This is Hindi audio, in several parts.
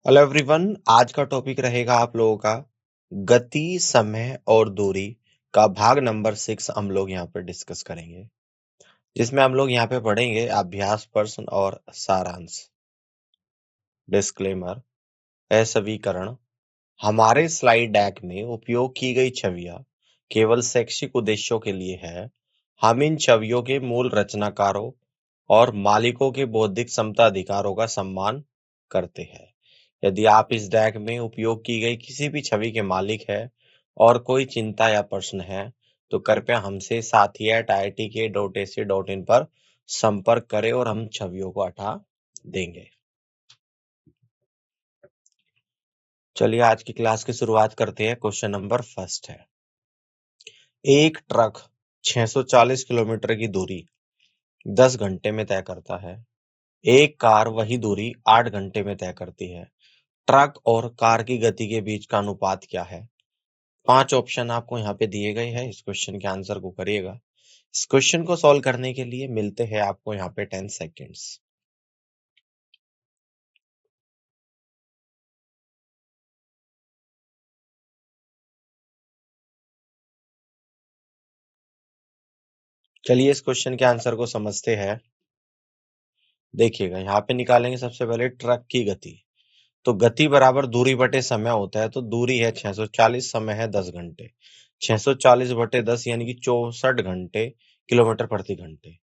Hello everyone. आज का टॉपिक रहेगा आप लोगों का गति, समय और दूरी का भाग नंबर 6 हम लोग यहाँ पे डिस्कस करेंगे, जिसमें हम लोग यहाँ पे पढ़ेंगे अभ्यास प्रश्न और सारांश। डिस्क्लेमर। असवीकरण। हमारे स्लाइड डेक में उपयोग की गई छवियां केवल शैक्षिक उद्देश्यों के लिए है। हम इन छवियों के मूल रचनाकारों और मालिकों के बौद्धिक समता अधिकारों का सम्मान करते हैं। यदि आप इस डेक में उपयोग की गई किसी भी छवि के मालिक हैं और कोई चिंता या प्रश्न है, तो कृपया हमसे sathi@iitk.ac.in पर संपर्क करें और हम छवियों को हटा देंगे। चलिए आज की क्लास की शुरुआत करते हैं। क्वेश्चन नंबर फर्स्ट है, एक ट्रक 640 किलोमीटर की दूरी 10 घंटे में तय करता है। एक कार वही दूरी 8 घंटे में तय करती है। ट्रक और कार की गति के बीच का अनुपात क्या है? 5 ऑप्शन आपको यहाँ पे दिए गए हैं। इस क्वेश्चन के आंसर को करिएगा। इस क्वेश्चन को सॉल्व करने के लिए मिलते हैं आपको यहाँ पे 10 सेकेंड्स। चलिए इस क्वेश्चन के आंसर को समझते हैं। देखिएगा यहाँ पे निकालेंगे सबसे पहले ट्रक की गति। तो गति बराबर दूरी बटे समय होता है। तो दूरी है 640, समय है 10 घंटे। 640 बटे 10 यानी कि 64 घंटे किलोमीटर प्रति घंटे।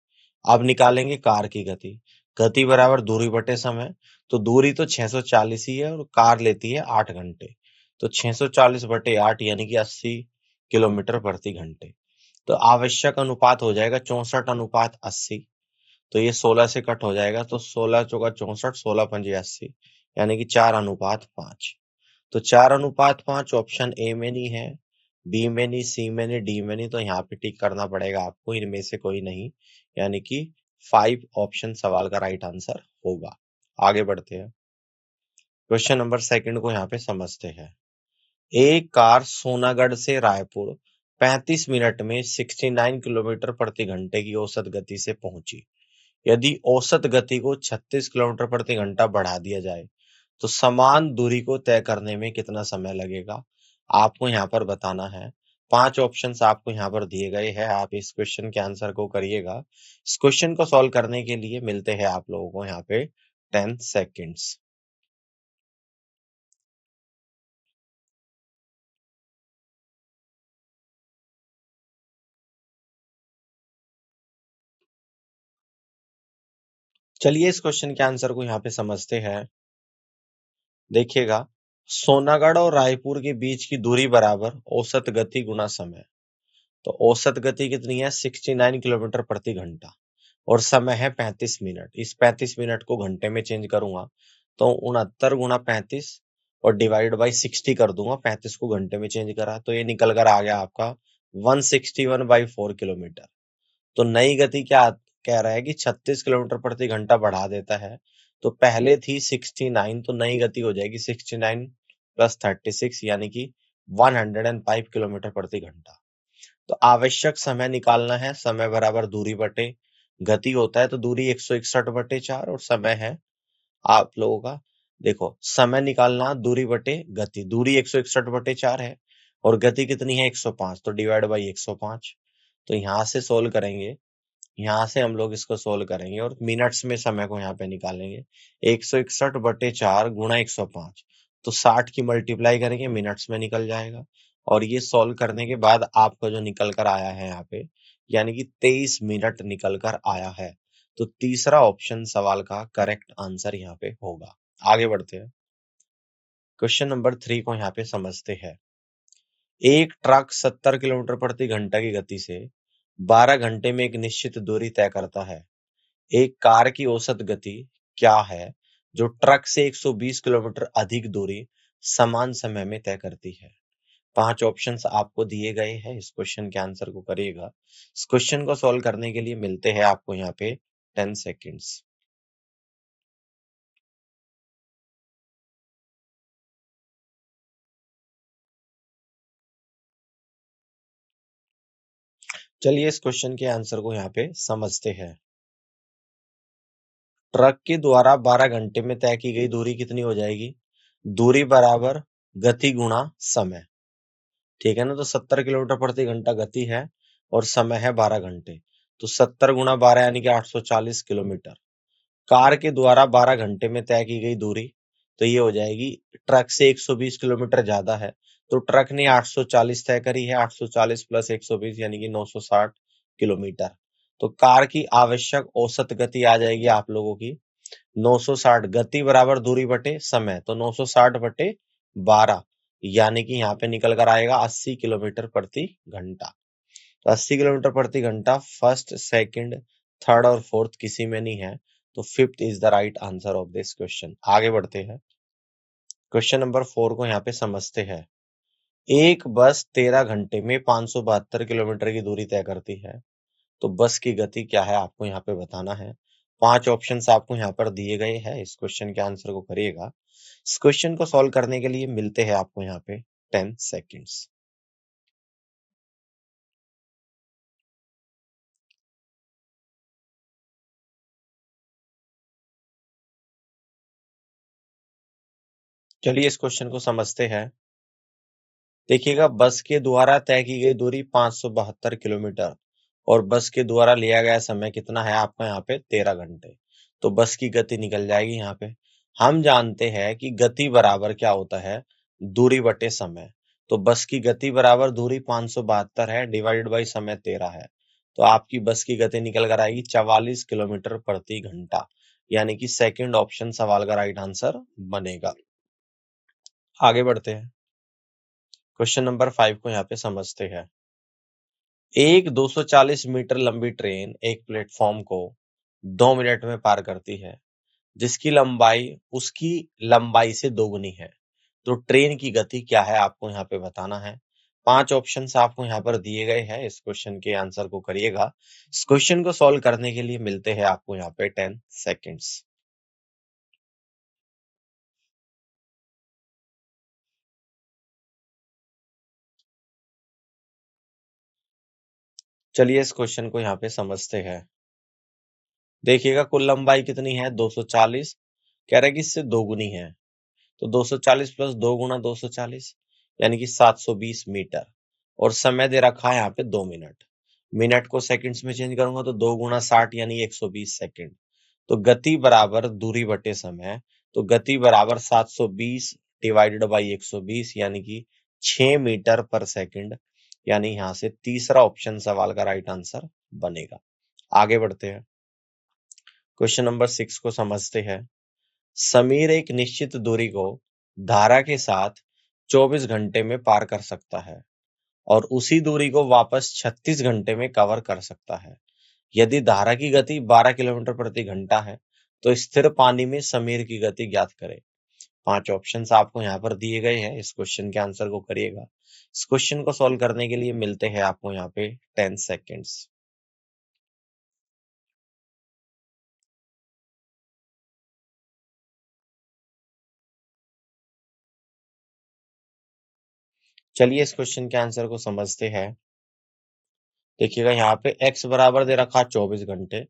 अब निकालेंगे कार की गति। गति बराबर दूरी बटे समय। तो दूरी तो 640 ही है और कार लेती है 8 घंटे। तो 640 बटे 8 यानी कि 80 किलोमीटर प्रति घंटे। तो आवश्यक अनुपात हो जाएगा 64:80। तो ये 16 से कट हो जाएगा। तो 16 चौका 64, 16 पंजे 80 यानी कि 4:5। तो 4:5 ऑप्शन ए में नहीं है, बी में नहीं, सी में नहीं, डी में नहीं। तो यहाँ पे टिक करना पड़ेगा आपको, इनमें से कोई नहीं, यानी कि 5 ऑप्शन सवाल का राइट आंसर होगा। आगे बढ़ते हैं। क्वेश्चन नंबर सेकंड को यहाँ पे समझते हैं। एक कार सोनागढ़ से रायपुर 35 मिनट में 69 किलोमीटर प्रति घंटे की औसत गति से पहुंची। यदि औसत गति को 36 किलोमीटर प्रति घंटा बढ़ा दिया जाए तो समान दूरी को तय करने में कितना समय लगेगा? आपको यहाँ पर बताना है। 5 ऑप्शंस आपको यहाँ पर दिए गए हैं। आप इस क्वेश्चन के आंसर को करिएगा। इस क्वेश्चन को सॉल्व करने के लिए मिलते हैं आप लोगों को यहाँ पे 10 सेकेंड्स। चलिए इस क्वेश्चन के आंसर को यहाँ पे समझते हैं। देखिएगा, सोनागढ़ और रायपुर के बीच की दूरी बराबर औसत गति गुना समय। तो औसत गति कितनी है? 69 किलोमीटर प्रति घंटा और समय है 35 मिनट। इस 35 मिनट को घंटे में चेंज करूंगा तो 69 गुना 35 और डिवाइड बाई 60 कर दूंगा। 35 को घंटे में चेंज करा तो ये निकल कर आ गया आपका 161/4 किलोमीटर। तो नई गति क्या कह रहा है कि 36 किलोमीटर प्रति घंटा बढ़ा देता है। तो पहले थी 69, तो नई गति हो जाएगी 69 प्लस 36 यानी कि 105 किलोमीटर प्रति घंटा। तो आवश्यक समय निकालना है। समय बराबर दूरी बटे गति होता है। तो दूरी 161/4 और समय है आप लोगों का, देखो समय निकालना दूरी बटे गति। दूरी 161/4 है और गति कितनी है? 105। तो डिवाइड बाई 105। तो यहाँ से सोल्व करेंगे, यहाँ से हम लोग इसको सोल्व करेंगे और मिनट्स में समय को यहाँ पे निकालेंगे। 161/4 गुणा 105, तो 60 की मल्टीप्लाई करेंगे, मिनट्स में निकल जाएगा। और ये सोल्व करने के बाद आपका जो निकल कर आया है यहाँ पे, यानी कि 23 मिनट निकल कर आया है। तो तीसरा ऑप्शन सवाल का करेक्ट आंसर यहाँ पे होगा। आगे बढ़ते हैं। क्वेश्चन नंबर 3 को यहाँ पे समझते हैं। एक ट्रक 70 किलोमीटर प्रति घंटा की गति से 12 घंटे में एक निश्चित दूरी तय करता है। एक कार की औसत गति क्या है जो ट्रक से 120 किलोमीटर अधिक दूरी समान समय में तय करती है? 5 ऑप्शंस आपको दिए गए हैं। इस क्वेश्चन के आंसर को करिएगा। इस क्वेश्चन को सॉल्व करने के लिए मिलते हैं आपको यहाँ पे 10 सेकेंड्स। चलिए इस क्वेश्चन के आंसर को यहाँ पे समझते हैं। ट्रक के द्वारा 12 घंटे में तय की गई दूरी कितनी हो जाएगी? दूरी बराबर गति गुणा समय, ठीक है ना। तो 70 किलोमीटर प्रति घंटा गति है और समय है 12 घंटे, तो 70 गुणा 12 यानी कि 840 किलोमीटर। कार के द्वारा 12 घंटे में तय की गई दूरी, तो ये हो जाएगी, ट्रक से 120 किलोमीटर ज्यादा है, तो ट्रक ने 840 तय करी है, 840 प्लस 120 यानी कि 960 किलोमीटर। तो कार की आवश्यक औसत गति आ जाएगी आप लोगों की 960, गति बराबर दूरी बटे समय, तो 960 बटे 12 यानी कि यहाँ पे निकल कर आएगा 80 किलोमीटर प्रति घंटा। तो 80 किलोमीटर प्रति घंटा फर्स्ट, सेकंड, थर्ड और फोर्थ किसी में नहीं है, तो fifth is the right answer of this question. आगे बढ़ते हैं, क्वेश्चन नंबर 4 को यहाँ पे समझते हैं। एक बस 13 घंटे में 572 किलोमीटर की दूरी तय करती है, तो बस की गति क्या है आपको यहाँ पे बताना है। 5 ऑप्शंस आपको यहाँ पर दिए गए हैं, इस क्वेश्चन के आंसर को करिएगा। इस क्वेश्चन को सॉल्व करने के लिए मिलते हैं आपको यहाँ पे 10 सेकेंड्स। चलिए इस क्वेश्चन को समझते हैं। देखिएगा, बस के द्वारा तय की गई दूरी 572 किलोमीटर और बस के द्वारा लिया गया समय कितना है आपका यहाँ पे 13 घंटे, तो बस की गति निकल जाएगी यहाँ पे। हम जानते हैं कि गति बराबर क्या होता है, दूरी बटे समय। तो बस की गति बराबर दूरी 572 है डिवाइडेड बाई समय 13 है, तो आपकी बस की गति निकल कर आएगी 44 किलोमीटर प्रति घंटा, यानी कि सेकंड ऑप्शन सवाल का राइट आंसर बनेगा। आगे बढ़ते हैं, क्वेश्चन नंबर 5 को यहाँ पे समझते हैं। एक 240 मीटर लंबी ट्रेन एक प्लेटफॉर्म को 2 मिनट में पार करती है, जिसकी लंबाई उसकी लंबाई से दोगुनी है। तो ट्रेन की गति क्या है आपको यहाँ पे बताना है। 5 ऑप्शंस आपको यहाँ पर दिए गए हैं, इस क्वेश्चन के आंसर को करिएगा। इस क्वेश्चन को सॉल्व करने के लिए मिलते हैं आपको यहाँ पे 10 सेकेंड्स। चलिए इस क्वेश्चन को यहाँ पे समझते हैं। देखिएगा, कुल लंबाई कितनी है 240, कह रहा है कि इससे दोगुनी है, तो 240 प्लस 2 गुना 240 यानी कि 720 मीटर, और समय दे रखा है यहाँ पे 2 मिनट। मिनट को सेकंड्स में चेंज करूंगा तो 2 गुना 60 यानी 120 सेकंड। तो गति बराबर दूरी बटे समय, तो गति बराबर 720 डिवाइडेड बाई 120 यानी कि 6 मीटर पर सेकंड, यानी यहाँ से तीसरा ऑप्शन सवाल का राइट आंसर बनेगा। आगे बढ़ते हैं, क्वेश्चन नंबर 6 को समझते हैं। समीर एक निश्चित दूरी को धारा के साथ 24 घंटे में पार कर सकता है और उसी दूरी को वापस 36 घंटे में कवर कर सकता है। यदि धारा की गति 12 किलोमीटर प्रति घंटा है, तो स्थिर पानी में समीर की गति ज्ञात करें। 5 ऑप्शंस आपको यहाँ पर दिए गए हैं, इस क्वेश्चन के आंसर को करिएगा। इस क्वेश्चन को सॉल्व करने के लिए मिलते हैं आपको यहाँ पे 10 सेकेंड्स। चलिए इस क्वेश्चन के आंसर को समझते हैं। देखिएगा, यहाँ पे x बराबर दे रखा 24 घंटे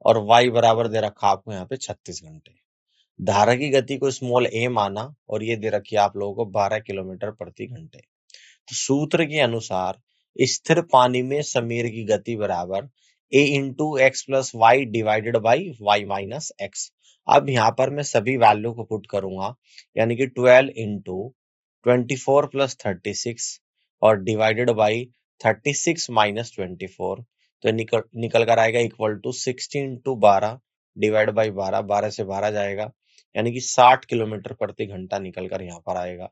और y बराबर दे रखा आपको यहाँ पे 36 घंटे। धारा की गति को स्मॉल a माना और ये दे रखी है आप लोगों को 12 किलोमीटर प्रति घंटे। तो सूत्र के अनुसार स्थिर पानी में समीर की गति बराबर a into X plus Y divided by Y minus X. अब यहाँ पर मैं सभी वैल्यू को पुट करूंगा, यानी कि 12 इंटू 24 प्लस 36 और डिवाइडेड बाई 36 माइनस 24, तो निकल कर आएगा equal to 16 into 12 divide by 12, 12 से 12 जाएगा, यानी कि 60 किलोमीटर प्रति घंटा निकल कर यहाँ पर आएगा।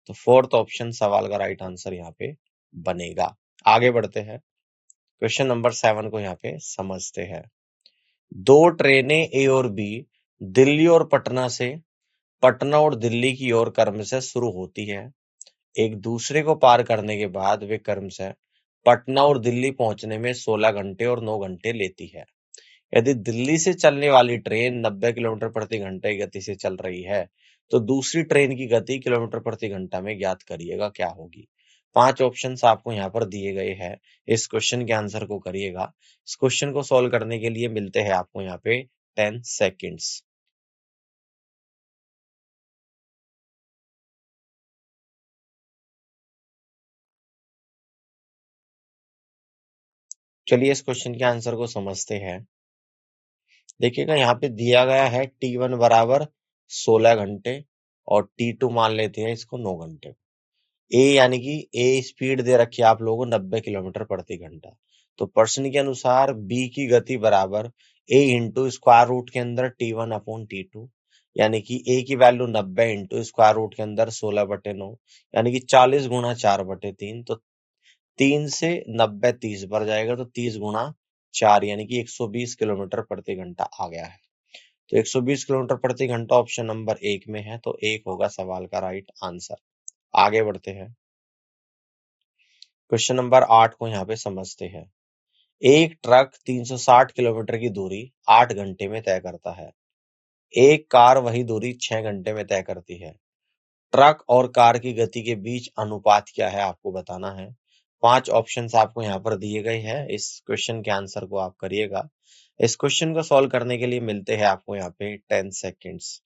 तो फोर्थ ऑप्शन सवाल का राइट आंसर यहाँ पे बनेगा। आगे बढ़ते हैं, क्वेश्चन नंबर 7 को यहाँ पे समझते हैं। दो ट्रेनें ए और बी दिल्ली और पटना से, पटना और दिल्ली की ओर क्रमशः शुरू होती है। एक दूसरे को पार करने के बाद वे क्रमशः पटना और दिल्ली पहुंचने में 16 घंटे और 9 घंटे लेती है। यदि दिल्ली से चलने वाली ट्रेन 90 किलोमीटर प्रति घंटे की गति से चल रही है, तो दूसरी ट्रेन की गति किलोमीटर प्रति घंटा में ज्ञात करिएगा क्या होगी। 5 ऑप्शंस आपको यहाँ पर दिए गए हैं, इस क्वेश्चन के आंसर को करिएगा। इस क्वेश्चन को सॉल्व करने के लिए मिलते हैं आपको यहाँ पे 10 सेकेंड्स। चलिए इस क्वेश्चन के आंसर को समझते हैं। देखिएगा यहाँ पे दिया गया है T1 बराबर 16 घंटे और T2 मान लेते हैं इसको 9 घंटे। ए यानी कि ए स्पीड दे रखी है आप लोगों को 90 किलोमीटर प्रति घंटा। तो प्रश्न के अनुसार बी की गति बराबर ए इंटू स्क्वायर रूट के अंदर T1 अपॉन T2, यानी कि ए की वैल्यू 90 इंटू स्क्वायर रूट के अंदर 16/9, यानी कि 40 गुणा 4/3। तो 3 से 90 30 बढ़ जाएगा, तो 30 गुणा 4 यानी कि 120 किलोमीटर प्रति घंटा आ गया है। तो 120 किलोमीटर प्रति घंटा ऑप्शन नंबर 1 में है, तो 1 होगा सवाल का राइट आंसर। आगे बढ़ते हैं, क्वेश्चन नंबर 8 को यहाँ पे समझते हैं। एक ट्रक 360 किलोमीटर की दूरी 8 घंटे में तय करता है। एक कार वही दूरी 6 घंटे में तय करती है। ट्रक और कार की गति के बीच अनुपात क्या है आपको बताना है। 5 ऑप्शंस आपको यहाँ पर दिए गए हैं। इस क्वेश्चन के आंसर को आप करिएगा। इस क्वेश्चन को सॉल्व करने के लिए मिलते हैं आपको यहाँ पे 10 सेकेंड्स।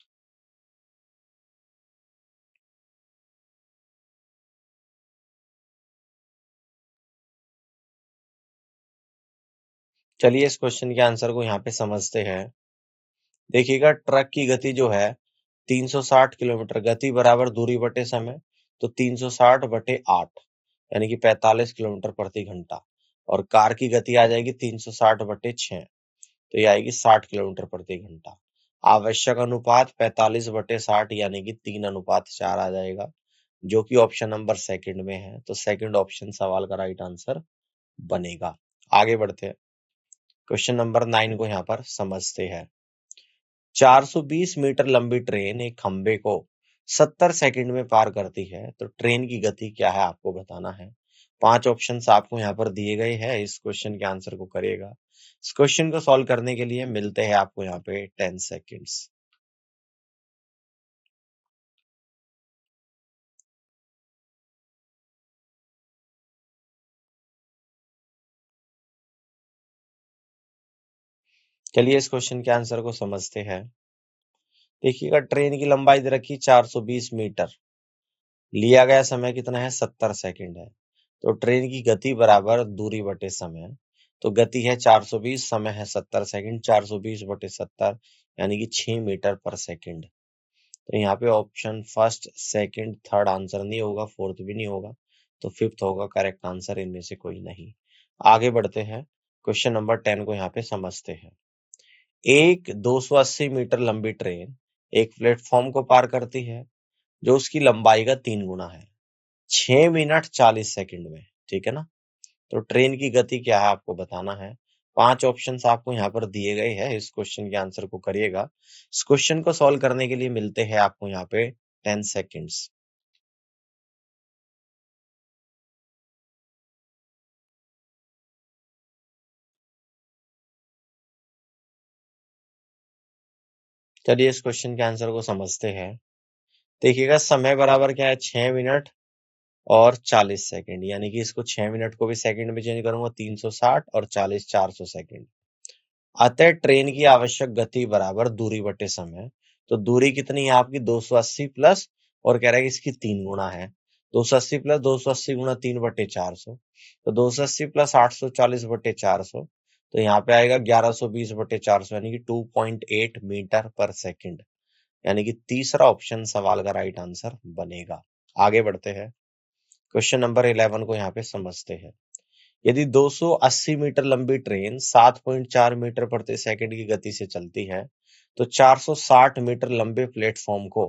चलिए इस क्वेश्चन के आंसर को यहाँ पे समझते हैं। देखिएगा ट्रक की गति जो है 360 किलोमीटर, गति बराबर दूरी बटे समय, तो 360/8 यानी कि 45 किलोमीटर प्रति घंटा। और कार की गति आ जाएगी 360/6, तो ये आएगी 60 किलोमीटर प्रति घंटा। आवश्यक अनुपात 45/60 यानी कि 3:4 आ जाएगा, जो कि ऑप्शन नंबर सेकंड में है। तो सेकंड ऑप्शन सवाल का राइट आंसर बनेगा। आगे बढ़ते हैं, क्वेश्चन नंबर 9 को यहाँ पर समझते हैं। 420 मीटर लंबी ट्रेन एक खंबे को 70 सेकंड में पार करती है, तो ट्रेन की गति क्या है आपको बताना है। 5 ऑप्शंस आपको यहाँ पर दिए गए हैं। इस क्वेश्चन के आंसर को करिएगा। इस क्वेश्चन को सॉल्व करने के लिए मिलते हैं आपको यहाँ पे 10 सेकेंड्स। चलिए इस क्वेश्चन के आंसर को समझते हैं। देखिएगा ट्रेन की लंबाई दे रखी 420 मीटर, लिया गया समय कितना है 70 सेकंड है। तो ट्रेन की गति बराबर दूरी बटे समय, तो गति है 420, समय है 70 सेकंड, 420/70 यानी कि 6 मीटर पर सेकंड। तो यहाँ पे option first second third answer नहीं होगा, फोर्थ भी नहीं होगा, तो फिफ्थ होगा करेक्ट आंसर, इनमें से कोई नहीं। आगे बढ़ते हैं, क्वेश्चन नंबर 10 को यहाँ पे समझते हैं। एक 280 मीटर लंबी ट्रेन एक प्लेटफॉर्म को पार करती है जो उसकी लंबाई का 3 गुना है, 6 मिनट 40 सेकंड में, ठीक है ना। तो ट्रेन की गति क्या है आपको बताना है। 5 ऑप्शंस आपको यहाँ पर दिए गए हैं। इस क्वेश्चन के आंसर को करिएगा। इस क्वेश्चन को सॉल्व करने के लिए मिलते हैं आपको यहाँ पे 10 सेकेंड्स। चलिए इस क्वेश्चन के आंसर को समझते हैं। देखिएगा समय बराबर क्या है 6 मिनट और 40 सेकंड, यानी कि इसको 6 मिनट को भी सेकंड में चेंज करूंगा 360 और 40 400 सेकंड। अतः ट्रेन की आवश्यक गति बराबर दूरी बटे समय। तो दूरी कितनी है आपकी 280 प्लस, और कह रहा है कि इसकी 3 गुना है। 280 प्लस 280 गुणा 3/400, तो 280 प्लस 840/400, तो यहाँ पे आएगा 1120/400 यानी कि 2.8 मीटर पर सेकंड, यानी कि तीसरा ऑप्शन सवाल का राइट आंसर बनेगा। आगे बढ़ते हैं, क्वेश्चन नंबर 11 को यहाँ पे समझते हैं। यदि 280 मीटर लंबी ट्रेन 7.4 मीटर प्रति सेकंड की गति से चलती है, तो 460 मीटर लंबे प्लेटफॉर्म को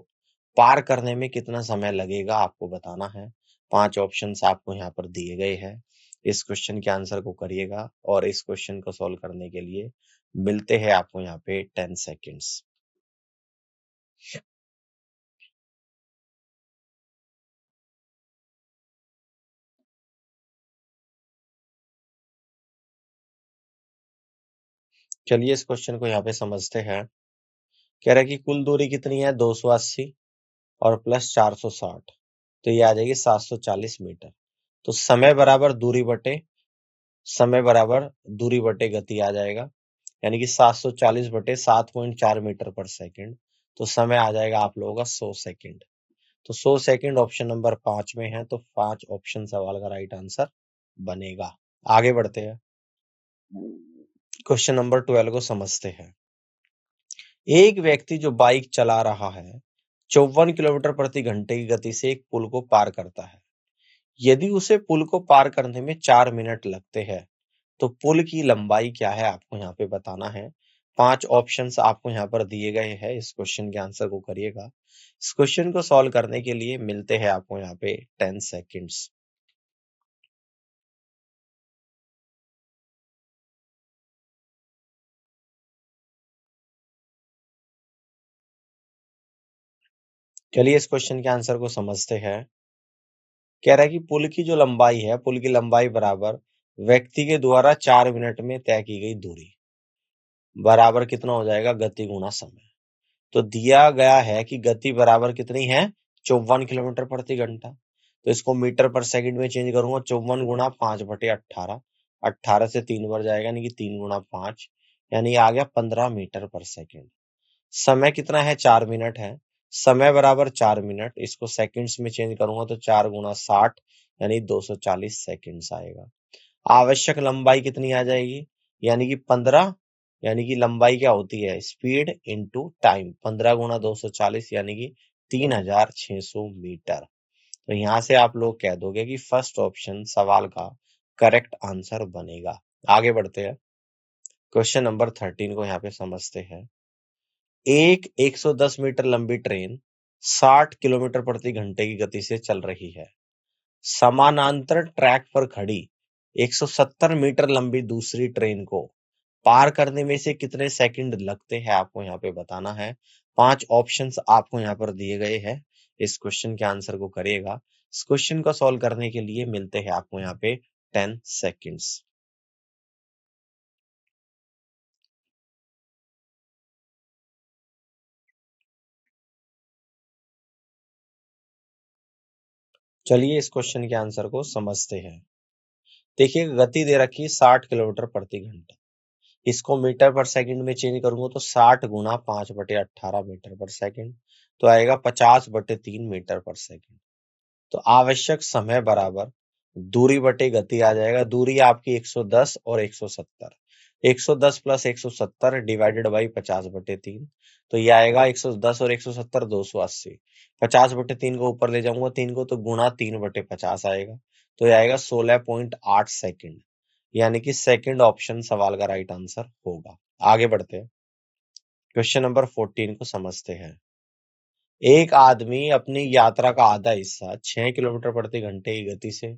पार करने में कितना समय लगेगा आपको बताना है। 5 ऑप्शंस आपको यहाँ पर दिए गए हैं। इस क्वेश्चन के आंसर को करिएगा और इस क्वेश्चन को सॉल्व करने के लिए मिलते हैं आपको यहाँ पे 10 सेकेंड्स। चलिए इस क्वेश्चन को यहाँ पे समझते हैं। कह रहा है कि कुल दूरी कितनी है 280 और प्लस 460, तो ये आ जाएगी 740 मीटर। तो समय बराबर दूरी बटे गति आ जाएगा, यानी कि 740/7.4 मीटर पर सेकंड। तो समय आ जाएगा आप लोगों का 100 सेकंड। तो 100 सेकंड ऑप्शन नंबर 5 में है, तो 5 ऑप्शन सवाल का राइट आंसर बनेगा। आगे बढ़ते हैं, क्वेश्चन नंबर 12 को समझते हैं। एक व्यक्ति जो बाइक चला रहा है 54 किलोमीटर प्रति घंटे की गति से एक पुल को पार करता है। यदि उसे पुल को पार करने में 4 मिनट लगते हैं तो पुल की लंबाई क्या है आपको यहाँ पे बताना है। 5 ऑप्शंस आपको यहाँ पर दिए गए हैं, इस क्वेश्चन के आंसर को करिएगा। इस क्वेश्चन को सॉल्व करने के लिए मिलते हैं आपको यहाँ पे 10 सेकेंड्स। चलिए इस क्वेश्चन के आंसर को समझते हैं। कह रहा है कि पुल की जो लंबाई है, पुल की लंबाई बराबर व्यक्ति के द्वारा 4 मिनट में तय की गई दूरी बराबर कितना हो जाएगा, गति गुणा समय। तो दिया गया है कि गति बराबर कितनी है, 54 किलोमीटर प्रति घंटा। तो इसको मीटर पर सेकंड में चेंज करूंगा, 54 गुणा 5/18, 18 से 3 बार जाएगा यानी कि 3 गुणा 5, यानी आ गया 15 मीटर पर सेकंड। समय कितना है, 4 मिनट है। समय बराबर 4 मिनट, इसको सेकंड्स में चेंज करूंगा तो 4 गुणा 60 यानी 240 सेकंड्स आएगा। आवश्यक लंबाई कितनी आ जाएगी, यानी कि 15, यानी कि लंबाई क्या होती है, स्पीड इनटू टाइम। 15 गुणा 240 यानी कि 3600 मीटर। तो यहां से आप लोग कह दोगे कि फर्स्ट ऑप्शन सवाल का करेक्ट आंसर बनेगा। आगे बढ़ते हैं, क्वेश्चन नंबर 13 को यहाँ पे समझते हैं। एक 110 मीटर लंबी ट्रेन 60 किलोमीटर प्रति घंटे की गति से चल रही है। समानांतर ट्रैक पर खड़ी 170 मीटर लंबी दूसरी ट्रेन को पार करने में से कितने सेकंड लगते हैं आपको यहाँ पे बताना है। 5 ऑप्शंस आपको यहाँ पर दिए गए हैं, इस क्वेश्चन के आंसर को करिएगा। इस क्वेश्चन को सॉल्व करने के लिए मिलते हैं आपको यहाँ पे 10 सेकंड्स। चलिए इस क्वेश्चन के आंसर को समझते हैं। देखिए गति दे रखी है 60 किलोमीटर प्रति घंटा, इसको मीटर पर सेकंड में चेंज करूंगा तो 60 गुणा 5/18 मीटर पर सेकंड, तो आएगा 50/3 मीटर पर सेकंड। तो आवश्यक समय बराबर दूरी बटे गति आ जाएगा। दूरी आपकी 110 और 170, 110 प्लस 170 डिवाइडेड बाई 50/3, तो ये आएगा 110 और 170 280। 50/3 को ऊपर ले जाऊंगा 3 को, तो गुणा 3/50 आएगा, तो ये आएगा 16.8 सेकंड, यानी कि सेकंड ऑप्शन सवाल का राइट आंसर होगा। आगे बढ़ते हैं, क्वेश्चन नंबर 14 को समझते हैं। एक आदमी अपनी यात्रा का आधा हिस्सा 6 किलोमीटर प्रति घंटे की गति से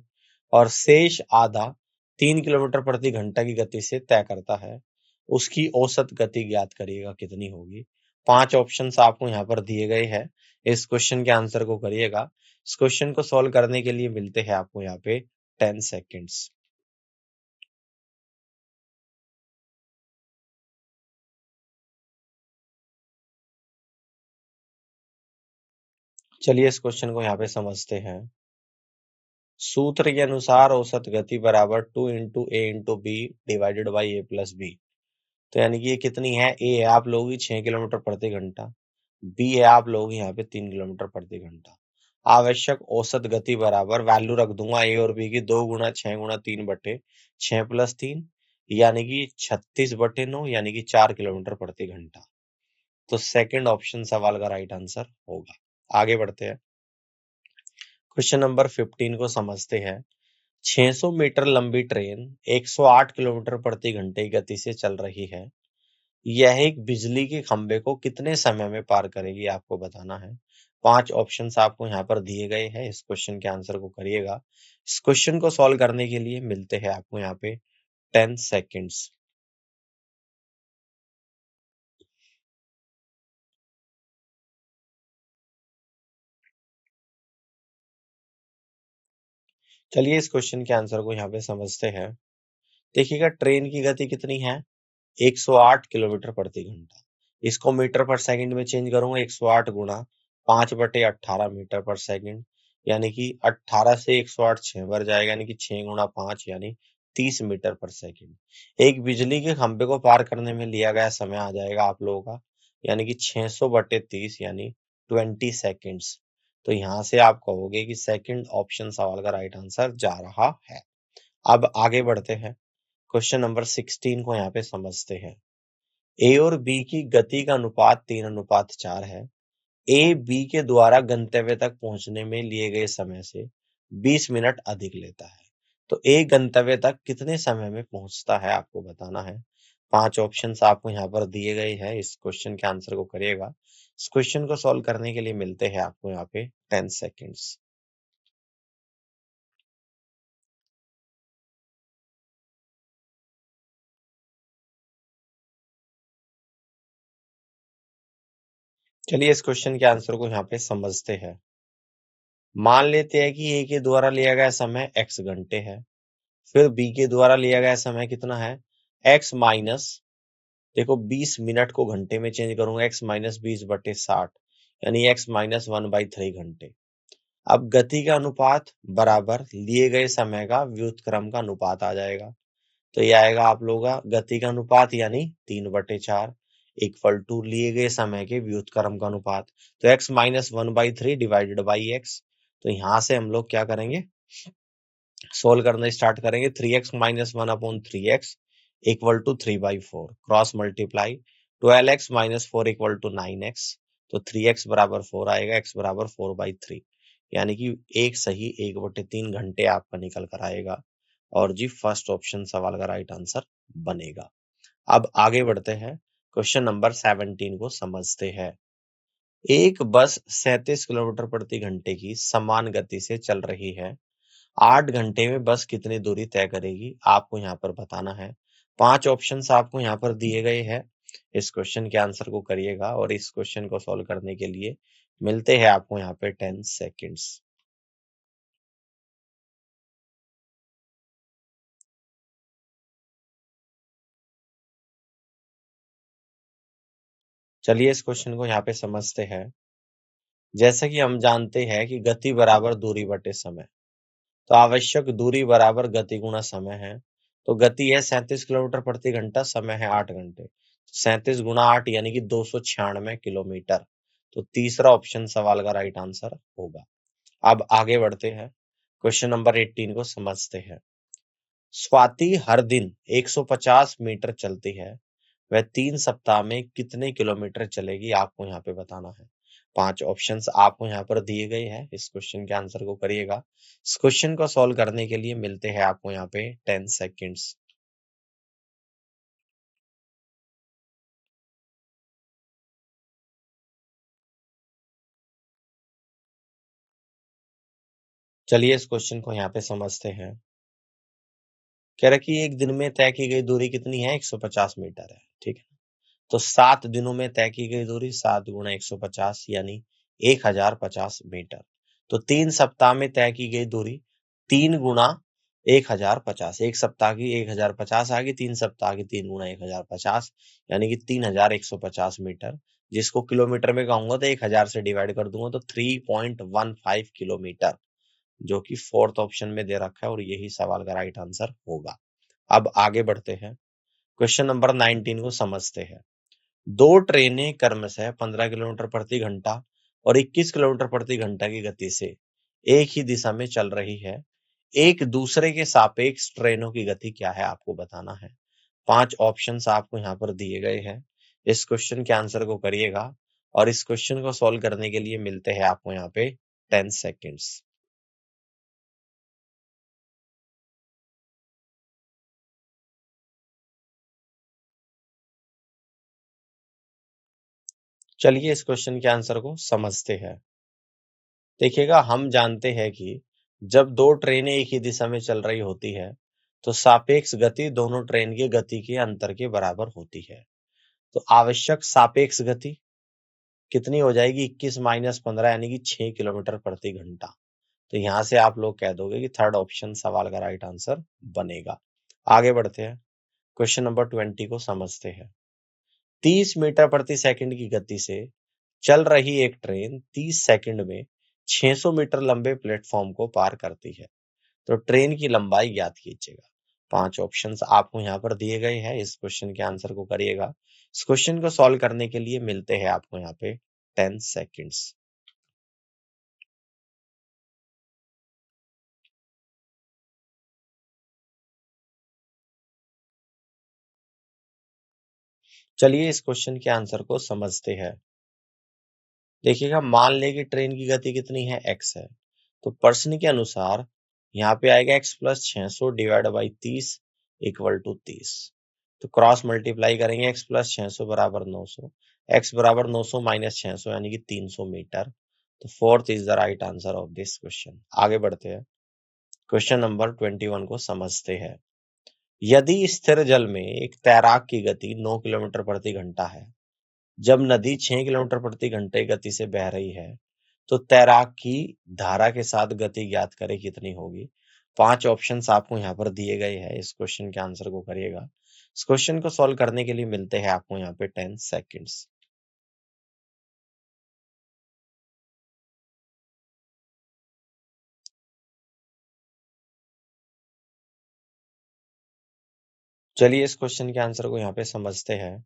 और शेष आधा 3 किलोमीटर प्रति घंटा की गति से तय करता है। उसकी औसत गति ज्ञात करिएगा कितनी होगी। 5 ऑप्शंस आपको यहाँ पर दिए गए हैं, इस क्वेश्चन के आंसर को करिएगा। इस क्वेश्चन को सॉल्व करने के लिए मिलते हैं आपको यहाँ पे 10 सेकेंड्स। चलिए इस क्वेश्चन को यहाँ पे समझते हैं। सूत्र के अनुसार औसत गति बराबर 2 into A into B divided by A plus B. तो यानी कि ये कितनी है, ए है आप लोगों की 6 किलोमीटर प्रति घंटा, बी है आप लोगों की यहाँ पे 3 किलोमीटर प्रति घंटा। आवश्यक औसत गति बराबर वैल्यू रख दूंगा ए और बी की, 2 गुणा 6 गुणा 3 बटे 6 प्लस 3, यानी कि 36/9 यानी कि 4 किलोमीटर प्रति घंटा। तो सेकंड ऑप्शन सवाल का राइट आंसर होगा। आगे बढ़ते हैं, क्वेश्चन नंबर 15 को समझते हैं। 600 मीटर लंबी ट्रेन 108 किलोमीटर प्रति घंटे की गति से चल रही है। यह एक बिजली के खंभे को कितने समय में पार करेगी आपको बताना है। 5 ऑप्शंस आपको यहाँ पर दिए गए हैं, इस क्वेश्चन के आंसर को करिएगा। इस क्वेश्चन को सॉल्व करने के लिए मिलते हैं आपको यहाँ पे 10 सेकेंड्स। चलिए इस क्वेश्चन के आंसर को यहाँ पे समझते हैं। देखिएगा ट्रेन की गति कितनी है, 108 किलोमीटर प्रति घंटा। इसको मीटर पर सेकंड में चेंज करूंगा, 108 गुणा 5/18 मीटर पर सेकंड, यानी कि 18 से 108 6 बार जाएगा, यानी कि 6 गुणा 5 यानी 30 मीटर पर सेकंड। एक बिजली के खंभे को पार करने में लिया गया समय आ जाएगा आप लोगों का, यानी कि 600/30 यानी 20 सेकेंड्स। तो यहां से आप कहोगे कि सेकंड ऑप्शन सवाल का राइट आंसर जा रहा है। अब आगे बढ़ते हैं, क्वेश्चन नंबर 16 को यहाँ पे समझते हैं। ए और बी की गति का अनुपात 3:4 है। ए बी के द्वारा गंतव्य तक पहुंचने में लिए गए समय से 20 मिनट अधिक लेता है। तो ए गंतव्य तक कितने समय में पहुंचता है आपको बताना है। 5 ऑप्शंस आपको यहाँ पर दिए गए हैं, इस क्वेश्चन के आंसर को करिएगा। इस क्वेश्चन को सॉल्व करने के लिए मिलते हैं आपको यहाँ पे 10 सेकेंड्स। चलिए इस क्वेश्चन के आंसर को यहाँ पे समझते हैं। मान लेते हैं कि ए के द्वारा लिया गया समय x घंटे है, फिर बी के द्वारा लिया गया समय कितना है x माइनस, देखो 20 मिनट को घंटे में चेंज करूंगा, x माइनस 20/60 यानी x माइनस 1/3 घंटे। अब गति का अनुपात बराबर लिए गए समय का व्युत्क्रम का अनुपात आ जाएगा। तो ये आएगा आप लोगों का गति का अनुपात यानी 3/4 इक्वल टू लिए गए समय के व्युत्क्रम का अनुपात। तो x minus 1/3 divided by x. तो यहां से हम लोग क्या करेंगे, सोल्व करना स्टार्ट करेंगे। 3x minus 1/3x equal to 3/4 cross multiply 12x minus 4 equal to 9x। तो 3x बराबर 4 आएगा, x बराबर 4/3 यानी कि एक सही 1/3 घंटे आपका निकल कर आएगा। और जी फर्स्ट ऑप्शन सवाल का राइट आंसर बनेगा। अब आगे बढ़ते हैं, क्वेश्चन नंबर 17 को समझते हैं। एक बस 37 किलोमीटर प्रति घंटे की समान गति से चल रही है। 8 घंटे में बस कितनी दूरी तय करेगी आपको यहाँ पर बताना है। 5 ऑप्शंस आपको यहाँ पर दिए गए हैं, इस क्वेश्चन के आंसर को करिएगा और इस क्वेश्चन को सॉल्व करने के लिए मिलते हैं आपको यहाँ पे 10 सेकेंड्स। चलिए इस क्वेश्चन को यहाँ पे समझते हैं। जैसे कि हम जानते हैं कि गति बराबर दूरी बटे समय, तो आवश्यक दूरी बराबर गति गुणा समय है। तो गति है 37 किलोमीटर प्रति घंटा, समय है 8 घंटे। 37 गुणा 8 यानी कि 296 किलोमीटर। तो तीसरा ऑप्शन सवाल का राइट आंसर होगा। अब आगे बढ़ते हैं, क्वेश्चन नंबर 18 को समझते हैं। स्वाति हर दिन 150 मीटर चलती है, वह 3 सप्ताह में कितने किलोमीटर चलेगी आपको यहाँ पे बताना है। 5 ऑप्शंस आपको यहाँ पर दिए गए हैं, इस क्वेश्चन के आंसर को करिएगा। इस क्वेश्चन को सॉल्व करने के लिए मिलते हैं आपको यहाँ पे 10 सेकेंड्स। चलिए इस क्वेश्चन को यहाँ पे समझते हैं। कह रहा कि एक दिन में तय की गई दूरी कितनी है, 150 मीटर है, ठीक है। तो 7 दिनों में तय की गई दूरी 7 गुणा 150 यानी 1050 मीटर। तो 3 सप्ताह में तय की गई दूरी 3 गुणा 1050, एक सप्ताह की 1050 आ गई, 3 सप्ताह की 3 गुणा 1050 यानी कि 3150 मीटर। जिसको किलोमीटर में कहूंगा तो 1000 से डिवाइड कर दूंगा तो 3.15 किलोमीटर, जो कि फोर्थ ऑप्शन में दे रखा है और यही सवाल का राइट आंसर होगा। अब आगे बढ़ते हैं, क्वेश्चन नंबर 19 को समझते हैं। दो ट्रेनें क्रमशः 15 किलोमीटर प्रति घंटा और 21 किलोमीटर प्रति घंटा की गति से एक ही दिशा में चल रही है। एक दूसरे के सापेक्ष ट्रेनों की गति क्या है आपको बताना है। 5 ऑप्शंस आपको यहाँ पर दिए गए हैं, इस क्वेश्चन के आंसर को करिएगा और इस क्वेश्चन को सॉल्व करने के लिए मिलते हैं आपको यहाँ पे 10 सेकेंड्स। चलिए इस क्वेश्चन के आंसर को समझते हैं। देखिएगा हम जानते हैं कि जब दो ट्रेनें एक ही दिशा में चल रही होती है तो सापेक्ष गति दोनों ट्रेन की गति के अंतर के बराबर होती है। तो आवश्यक सापेक्ष गति कितनी हो जाएगी, 21 माइनस 15 यानी कि 6 किलोमीटर प्रति घंटा। तो यहां से आप लोग कह दोगे कि थर्ड ऑप्शन सवाल का राइट आंसर बनेगा। आगे बढ़ते हैं, क्वेश्चन नंबर 20 को समझते हैं। 30 मीटर प्रति सेकंड की गति से चल रही एक ट्रेन 30 सेकंड में 600 मीटर लंबे प्लेटफॉर्म को पार करती है। तो ट्रेन की लंबाई ज्ञात कीजिएगा। 5 ऑप्शंस आपको यहाँ पर दिए गए हैं, इस क्वेश्चन के आंसर को करिएगा। इस क्वेश्चन को सॉल्व करने के लिए मिलते हैं आपको यहाँ पे 10 सेकेंड्स। चलिए इस क्वेश्चन के आंसर को समझते हैं। देखिएगा, मान लें कि ट्रेन की गति कितनी है, x है, तो प्रश्न के अनुसार यहाँ पे आएगा x plus 600 divide by 30 equal to 30। तो क्रॉस मल्टीप्लाई करेंगे, x प्लस 600 बराबर 900, x बराबर 900 माइनस 600 यानी कि 300 मीटर। तो fourth is the right answer of this question. आगे बढ़ते हैं, क्वेश्चन नंबर 21 को समझते हैं। यदि स्थिर जल में एक तैराक की गति 9 किलोमीटर प्रति घंटा है, जब नदी 6 किलोमीटर प्रति घंटे गति से बह रही है, तो तैराक की धारा के साथ गति ज्ञात करें कितनी होगी। 5 ऑप्शंस आपको यहाँ पर दिए गए हैं, इस क्वेश्चन के आंसर को करिएगा। इस क्वेश्चन को सॉल्व करने के लिए मिलते हैं आपको यहाँ पे 10 सेकेंड्स। चलिए इस क्वेश्चन के आंसर को यहाँ पे समझते हैं।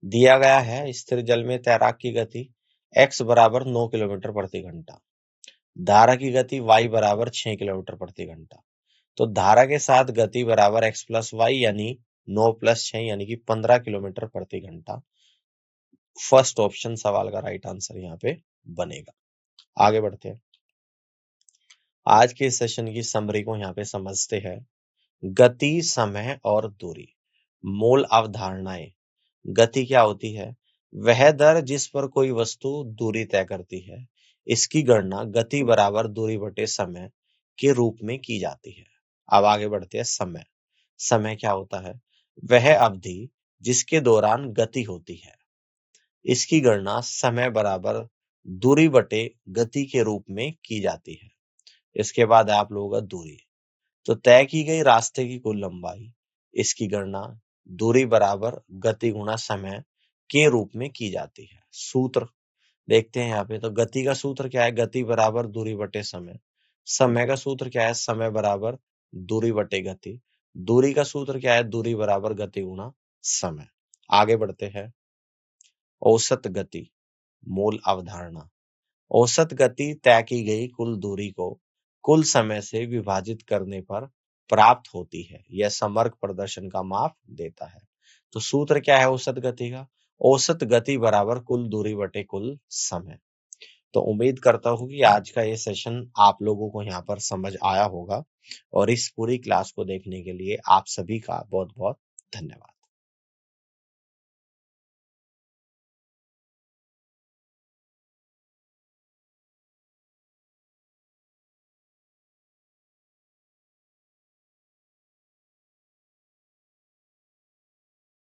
दिया गया है स्थिर जल में तैराक की गति x बराबर 9 किलोमीटर प्रति घंटा, धारा की गति y बराबर 6 किलोमीटर प्रति घंटा। तो धारा के साथ गति बराबर x प्लस वाई यानी 9 प्लस 6 यानी कि 15 किलोमीटर प्रति घंटा। फर्स्ट ऑप्शन सवाल का राइट आंसर यहाँ पे बनेगा। आगे बढ़ते हैं, आज के सेशन की समरी को यहाँ पे समझते हैं। गति, समय और दूरी, मूल अवधारणाएं। गति क्या होती है? वह दर जिस पर कोई वस्तु दूरी तय करती है। इसकी गणना गति बराबर दूरी बटे समय के रूप में की जाती है। अब आगे बढ़ते हैं, समय। समय क्या होता है? वह अवधि जिसके दौरान गति होती है। इसकी गणना समय बराबर दूरी बटे गति के रूप में की जाती है। इसके बाद आप लोगों का दूरी, तो तय की गई रास्ते की कुल लंबाई, इसकी गणना दूरी बराबर गति गुणा समय के रूप में की जाती है। सूत्र देखते हैं यहाँ पे, तो गति का सूत्र क्या है? गति बराबर दूरी बटे समय। समय का सूत्र क्या है? समय बराबर दूरी बटे गति। दूरी का सूत्र क्या है? दूरी बराबर गति गुणा समय। आगे बढ़ते हैं, औसत गति, मूल अवधारणा। औसत गति तय की गई कुल दूरी को कुल समय से विभाजित करने पर प्राप्त होती है। यह समग्र प्रदर्शन का माप देता है। तो सूत्र क्या है औसत गति का? औसत गति बराबर कुल दूरी बटे कुल समय। तो उम्मीद करता हूँ कि आज का ये सेशन आप लोगों को यहाँ पर समझ आया होगा, और इस पूरी क्लास को देखने के लिए आप सभी का बहुत बहुत धन्यवाद।